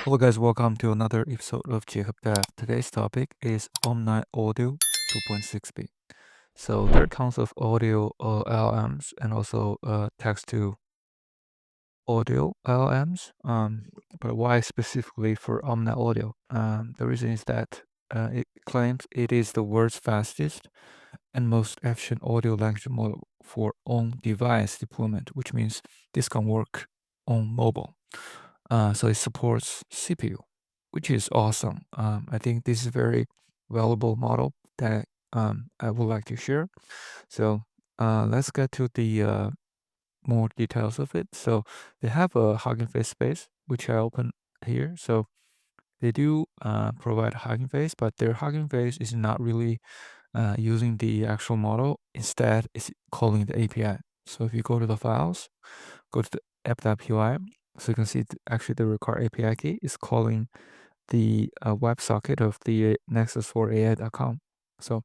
Hello guys, welcome to another episode of Jacob Dev. Today's topic is OmniAudio 2.6B. So there are tons of audio LLMs and also text to audio LLMs. But why specifically for OmniAudio? The reason is that it claims it is the world's fastest and most efficient audio language model for on-device deployment, which means this can work on mobile. So it supports CPU, which is awesome. I think this is a very valuable model that I would like to share. So let's get to the more details of it. So they have a Hugging Face space, which I open here. So they do provide Hugging Face, but their Hugging Face is not really using the actual model. Instead, it's calling the API. So if you go to the files, go to the app.py, so you can see actually the required API key is calling the WebSocket of the Nexus4AI.com. So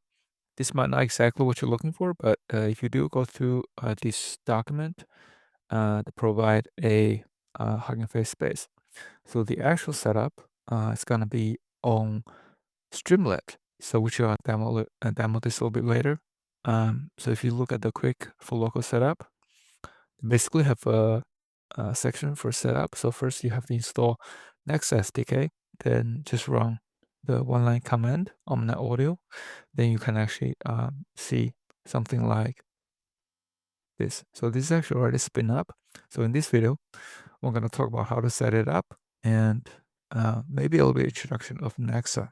this might not exactly what you're looking for, but if you do go through this document, they provide a Hugging Face space. So the actual setup is gonna be on Streamlit. So which I'll demo this a little bit later. So if you look at the quick for local setup, basically have a section for setup. So first you have to install Nexa SDK, then just run the one-line command OmniAudio. Then you can actually see something like this. So this is actually already spin up. So in this video, we're going to talk about how to set it up and maybe a little bit introduction of Nexa.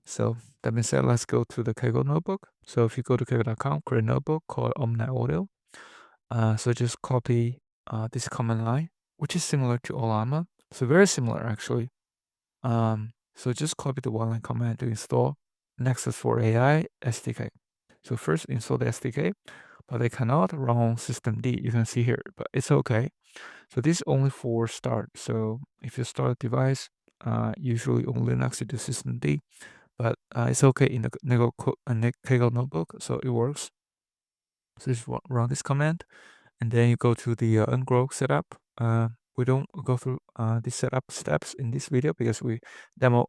So that being said, let's go to the Kaggle notebook. So if you go to kaggle.com, create a notebook called OmniAudio. So just copy this command line, which is similar to Olama. So very similar actually. So just copy the one line command to install Nexus for AI SDK. So first install the SDK, but they cannot run on system D. You can see here, but it's okay. So this is only for start. So if you start a device, usually on Linux you do system D, but it's okay in the Kaggle notebook, so it works. So just run this command, and then you go to the ungrow setup. We don't go through the setup steps in this video because we demo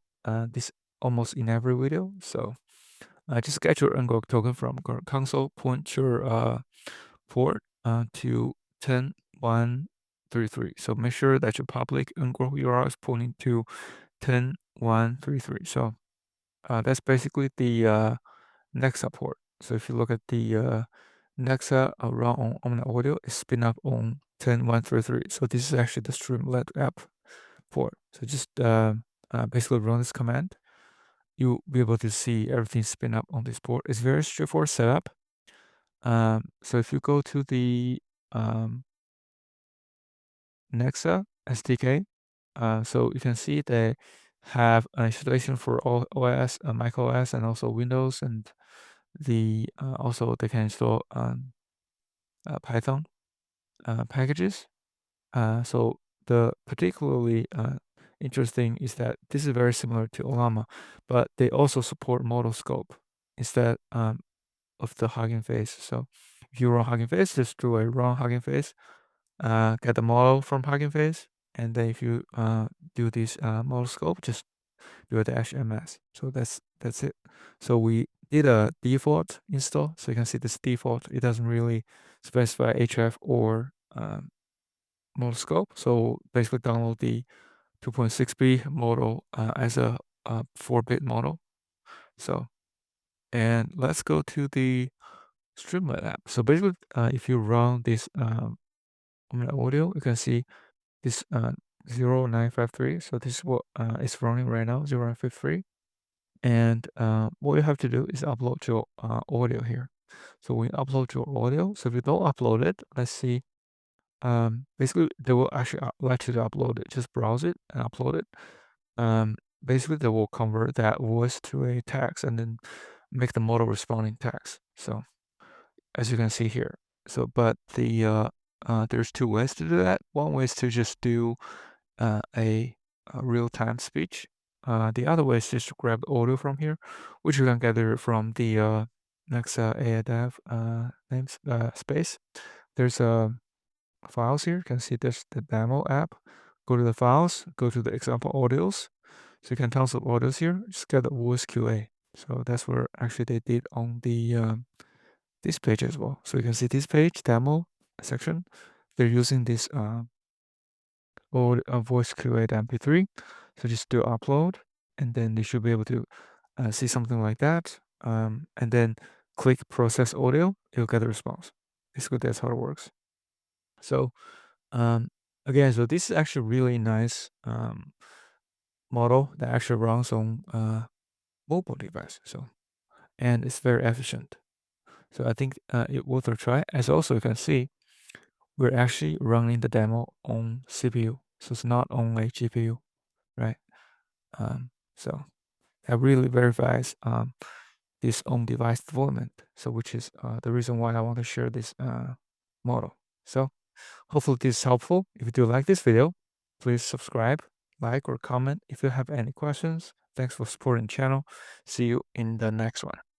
this almost in every video. So just get your ungrow token from console, point your port to 10133. So make sure that your public ungrow URL is pointing to 10133. So that's basically the Nexa port. So if you look at the Nexa run on OmniAudio is spin up on 10133. So this is actually the Streamlit app port. So just basically run this command. You'll be able to see everything spin up on this port. It's very straightforward setup. So if you go to the Nexa SDK, so you can see they have an installation for all OS, Mac OS, and also Windows, and the also they can install Python packages. So the particularly interesting is that this is very similar to Olama, but they also support model scope instead of the Hugging Face. So if you run Hugging Face, just do a run Hugging Face, get the model from Hugging Face, and then if you do this model scope, just do a -ms. So that's it. So we did a default install. So you can see this default. It doesn't really specify HF or model scope. So basically download the 2.6B model as a 4-bit model. So, and let's go to the Streamlit app. So basically, if you run this audio, you can see this 0953. So this is what is running right now, 0953. And what you have to do is upload your audio here. So we upload your audio. So if you don't upload it, let's see. Basically, they will actually let you to upload it. Just browse it and upload it. Basically, they will convert that voice to a text and then make the model responding text. So as you can see here. So, but there's two ways to do that. One way is to just do a real-time speech. The other way is just to grab the audio from here, which you can gather from the Nexa AI Dev space. There's files here. You can see there's the demo app. go to the files, go to the example audios. So you can tons of audios here. Just get the voice QA. So that's where actually they did on the this page as well. So you can see this page demo section. They're using this voice QA MP3. So just do upload, and then they should be able to see something like that. And then click process audio. You'll get a response. Basically, that's how it works. So again, so this is actually really nice model that actually runs on mobile device. So and it's very efficient. So I think it worth a try. As also you can see, we're actually running the demo on CPU, so it's not on a GPU, right? So that really verifies this on-device deployment. So which is the reason why I want to share this model. So hopefully this is helpful. If you do like this video, please subscribe, like, or comment if you have any questions. Thanks for supporting the channel. See you in the next one.